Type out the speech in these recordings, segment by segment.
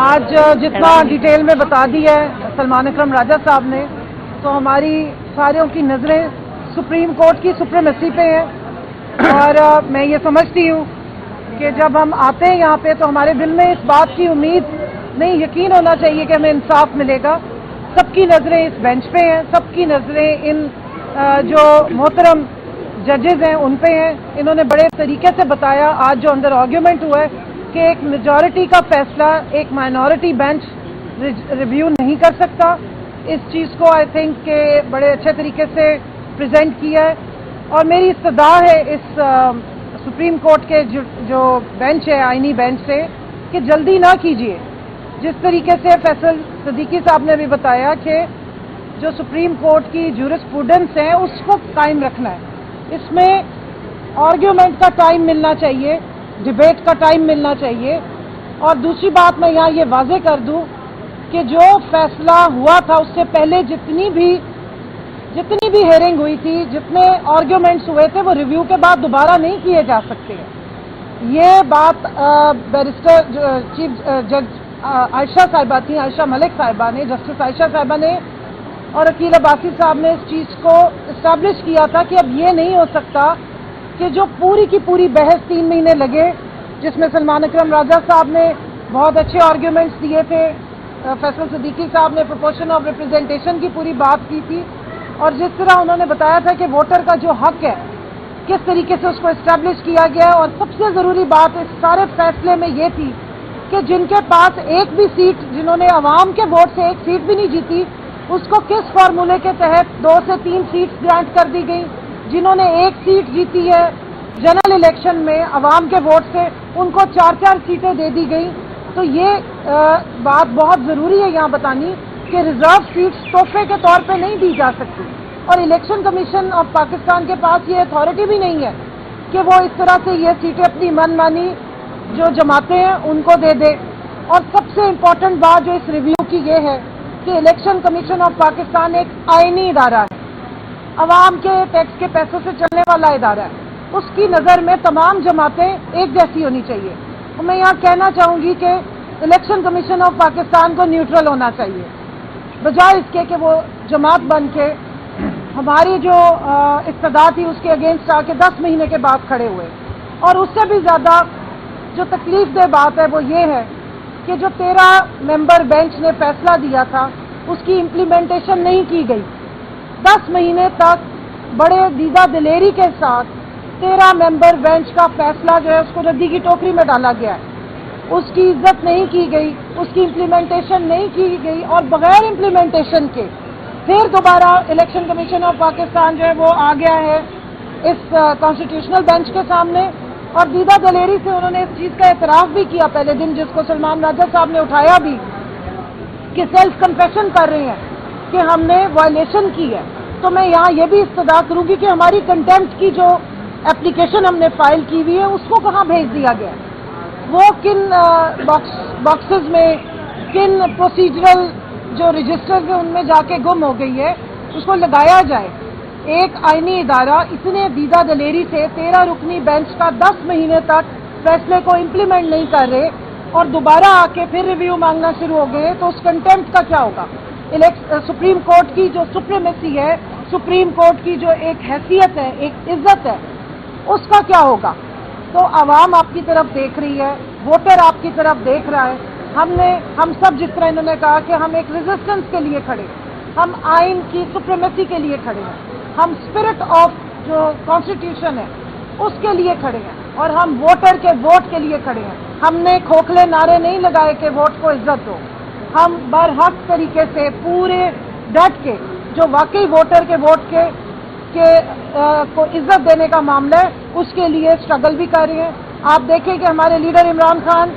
آج جتنا ڈیٹیل میں بتا دیا ہے سلمان اکرم راجہ صاحب نے، تو ہماری ساروں کی نظریں سپریم کورٹ کی سپریمیسی پہ ہیں، اور میں یہ سمجھتی ہوں کہ جب ہم آتے ہیں یہاں پہ تو ہمارے دل میں اس بات کی امید نہیں، یقین ہونا چاہیے کہ ہمیں انصاف ملے گا. سب کی نظریں اس بینچ پہ ہیں، سب کی نظریں ان جو محترم ججز ہیں ان پہ ہیں. انہوں نے بڑے طریقے سے بتایا آج جو اندر آرگیومنٹ ہوا ہے کہ ایک میجورٹی کا فیصلہ ایک مائنورٹی بینچ ریویو نہیں کر سکتا. اس چیز کو آئی تھنک کہ بڑے اچھے طریقے سے پریزنٹ کیا ہے، اور میری استدعا ہے اس سپریم کورٹ کے جو بینچ ہے آئینی بینچ سے کہ جلدی نہ کیجیے. جس طریقے سے فیصل صدیقی صاحب نے بھی بتایا کہ جو سپریم کورٹ کی جورسپروڈنس ہے اس کو قائم رکھنا ہے. اس میں آرگیومنٹ کا ٹائم ملنا چاہیے، ڈیبیٹ کا ٹائم ملنا چاہیے. اور دوسری بات میں یہاں یہ واضح کر دوں کہ جو فیصلہ ہوا تھا اس سے پہلے جتنی بھی ہیئرنگ ہوئی تھی، جتنے آرگیومنٹس ہوئے تھے، وہ ریویو کے بعد دوبارہ نہیں کیے جا سکتے. یہ بات بیرسٹر چیف جج عائشہ صاحبہ تھیں، عائشہ ملک صاحبہ نے، جسٹس عائشہ صاحبہ نے اور عقیل عباسی صاحب نے اس چیز کو اسٹیبلش کیا تھا کہ اب یہ نہیں ہو سکتا کہ جو پوری کی پوری بحث 3 مہینے لگے، جس میں سلمان اکرم راجہ صاحب نے بہت اچھے آرگیومنٹس دیے تھے، فیصل صدیقی صاحب نے پروپورشن آف ریپرزینٹیشن کی پوری بات کی تھی، اور جس طرح انہوں نے بتایا تھا کہ ووٹر کا جو حق ہے کس طریقے سے اس کو اسٹیبلش کیا گیا ہے. اور سب سے ضروری بات اس سارے فیصلے میں یہ تھی کہ جن کے پاس ایک بھی سیٹ، جنہوں نے عوام کے ووٹ سے ایک سیٹ بھی نہیں جیتی، اس کو کس فارمولے کے تحت 2 سے 3 سیٹس گرانٹ کر دی گئی. جنہوں نے ایک سیٹ جیتی ہے جنرل الیکشن میں عوام کے ووٹ سے، ان کو 4 سیٹیں دے دی گئی. تو یہ بات بہت ضروری ہے یہاں بتانی کہ ریزرو سیٹس تحفے کے طور پہ نہیں دی جا سکتی، اور الیکشن کمیشن آف پاکستان کے پاس یہ اتھارٹی بھی نہیں ہے کہ وہ اس طرح سے یہ سیٹیں اپنی من مانی جو جماعتیں ہیں ان کو دے دے. اور سب سے امپورٹنٹ بات جو اس ریویو کی یہ ہے کہ الیکشن کمیشن آف پاکستان ایک آئینی ادارہ ہے، عوام کے ٹیکس کے پیسوں سے چلنے والا ادارہ ہے. اس کی نظر میں تمام جماعتیں ایک جیسی ہونی چاہیے. میں یہاں کہنا چاہوں گی کہ الیکشن کمیشن آف پاکستان کو نیوٹرل ہونا چاہیے، بجائے اس کے کہ وہ جماعت بن کے ہماری جو استدعا تھی اس کے اگینسٹ آ کے 10 مہینے کے بعد کھڑے ہوئے. اور اس سے بھی زیادہ جو تکلیف دہ بات ہے وہ یہ ہے کہ جو 13 ممبر بینچ نے فیصلہ دیا تھا اس کی امپلیمنٹیشن نہیں کی گئی. 10 مہینے تک بڑے دیدہ دلیری کے ساتھ 13 ممبر بینچ کا فیصلہ جو ہے اس کو ردی کی ٹوکری میں ڈالا گیا ہے. اس کی عزت نہیں کی گئی، اس کی امپلیمنٹیشن نہیں کی گئی، اور بغیر امپلیمنٹیشن کے پھر دوبارہ الیکشن کمیشن آف پاکستان جو ہے وہ آ گیا ہے اس کانسٹیٹیوشنل بینچ کے سامنے. اور دیدہ دلیری سے انہوں نے اس چیز کا اعتراف بھی کیا پہلے دن، جس کو سلمان راجہ صاحب نے اٹھایا بھی، کہ سیلف کنفیشن کر رہے ہیں کہ ہم نے وائلیشن کی ہے. تو میں یہاں یہ بھی استدعا کروں گی کہ ہماری کنٹمپٹ کی جو اپلیکیشن ہم نے فائل کی ہوئی ہے اس کو کہاں بھیج دیا گیا، وہ کن باکسز میں، کن پروسیجرل جو رجسٹرز ہیں ان میں جا کے گم ہو گئی ہے، اس کو لگایا جائے. ایک آئینی ادارہ اتنے دیدہ دلیری سے 13 رکنی بینچ کا 10 مہینے تک فیصلے کو امپلیمنٹ نہیں کر رہے اور دوبارہ آ کے پھر ریویو مانگنا شروع ہو گئے، تو اس کنٹمپٹ کا کیا ہوگا؟ سپریم کورٹ کی جو سپریمیسی ہے، سپریم کورٹ کی جو ایک حیثیت ہے، ایک عزت ہے، اس کا کیا ہوگا؟ تو عوام آپ کی طرف دیکھ رہی ہے، ووٹر آپ کی طرف دیکھ رہا ہے. ہم سب جس طرح انہوں نے کہا کہ ہم ایک ریزسٹنس کے لیے کھڑے، ہم آئین کی سپریمیسی کے لیے کھڑے ہیں، ہم اسپرٹ آف جو کانسٹیٹیوشن ہے اس کے لیے کھڑے ہیں، اور ہم ووٹر کے ووٹ کے لیے کھڑے ہیں. ہم نے کھوکھلے نعرے نہیں لگائے کہ ووٹ کو عزت دو. ہم برحق طریقے سے پورے ڈٹ کے جو واقعی ووٹر کے ووٹ کو عزت دینے کا معاملہ ہے اس کے لیے اسٹرگل بھی کر رہے ہیں. آپ دیکھیں کہ ہمارے لیڈر عمران خان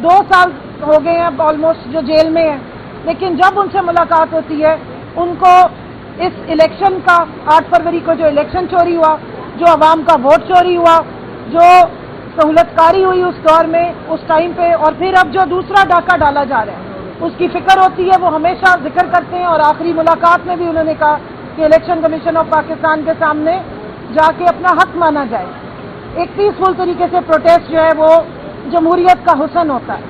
2 سال ہو گئے ہیں آلموسٹ جو جیل میں ہیں، لیکن جب ان سے ملاقات ہوتی ہے ان کو اس الیکشن کا 8 فروری کو جو الیکشن چوری ہوا، جو عوام کا ووٹ چوری ہوا، جو سہولت کاری ہوئی اس دور میں اس ٹائم پہ، اور پھر اب جو دوسرا ڈاکہ ڈالا جا رہا ہے اس کی فکر ہوتی ہے. وہ ہمیشہ ذکر کرتے ہیں، اور آخری ملاقات میں بھی انہوں نے کہا کہ الیکشن کمیشن آف پاکستان کے سامنے جا کے اپنا حق مانا جائے. ایک پیسفل طریقے سے پروٹیسٹ جو ہے وہ جمہوریت کا حسن ہوتا ہے.